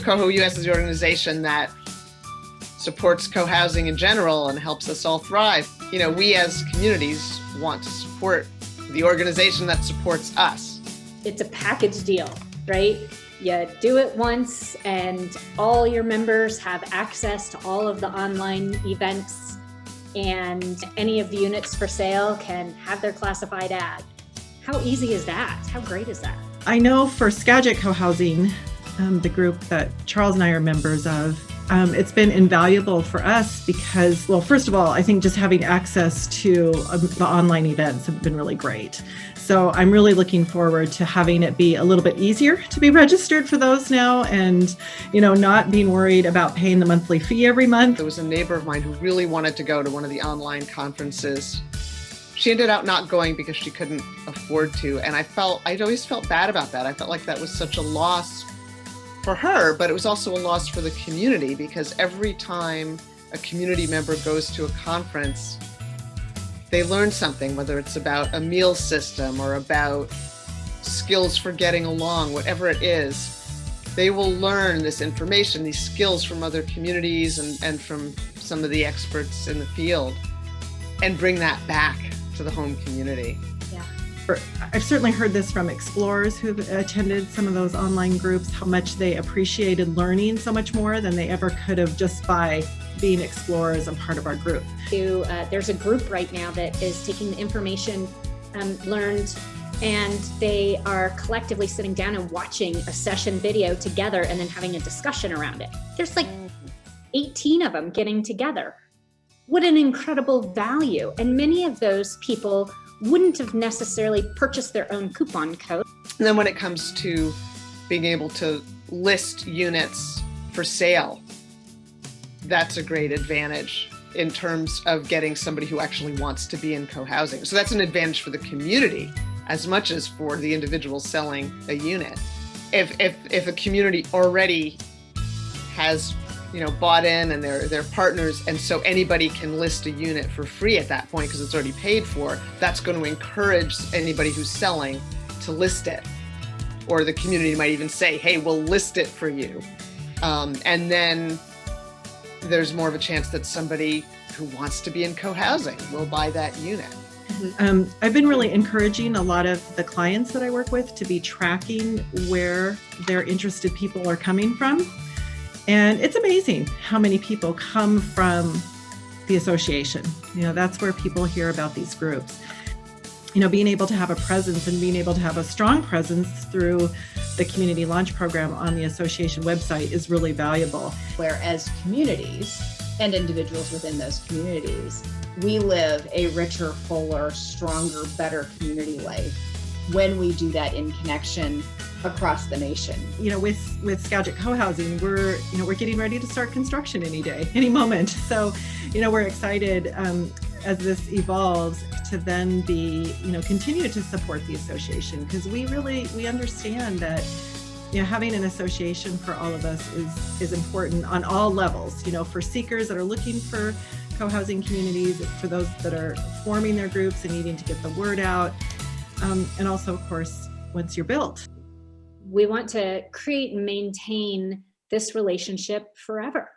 Coho US is the organization that supports co-housing in general and helps us all thrive. We as communities want to support the organization that supports us. It's a package deal, right? You do it once and all your members have access to all of the online events, and any of the units for sale can have their classified ad. How easy is that? How great is that? I know for Skagit Co-Housing, the group that Charles and I are members of, it's been invaluable for us because, well, first of all, I think just having access to the online events have been really great. So I'm really looking forward to having it be a little bit easier to be registered for those now, and not being worried about paying the monthly fee every month. There was a neighbor of mine who really wanted to go to one of the online conferences. She ended up not going because she couldn't afford to, and I'd always felt bad about that. I felt like that was such a loss for her, but it was also a loss for the community, because every time a community member goes to a conference, they learn something, whether it's about a meal system or about skills for getting along, whatever it is. They will learn this information, these skills from other communities and from some of the experts in the field, and bring that back to the home community. Yeah. I've certainly heard this from explorers who've attended some of those online groups, how much they appreciated learning so much more than they ever could have just by being explorers and part of our group. There's a group right now that is taking the information learned, and they are collectively sitting down and watching a session video together and then having a discussion around it. There's like 18 of them getting together. What an incredible value. And many of those people wouldn't have necessarily purchased their own coupon code. And then when it comes to being able to list units for sale, that's a great advantage in terms of getting somebody who actually wants to be in co-housing. So that's an advantage for the community as much as for the individual selling a unit. If a community already has bought in and they're partners, and so anybody can list a unit for free at that point because it's already paid for, that's going to encourage anybody who's selling to list it. Or the community might even say, hey, we'll list it for you. And then there's more of a chance that somebody who wants to be in co-housing will buy that unit. I've been really encouraging a lot of the clients that I work with to be tracking where their interested people are coming from. And it's amazing how many people come from the association. That's where people hear about these groups. Being able to have a presence and being able to have a strong presence through the community launch program on the association website is really valuable. Whereas communities and individuals within those communities, we live a richer, fuller, stronger, better community life when we do that in connection across the nation. With Skagit Co-Housing, we're getting ready to start construction any moment. So, we're excited as this evolves to then be, continue to support the association, because we understand that, having an association for all of us is important on all levels, for seekers that are looking for co-housing communities, for those that are forming their groups and needing to get the word out, and also, of course, once you're built. We want to create and maintain this relationship forever.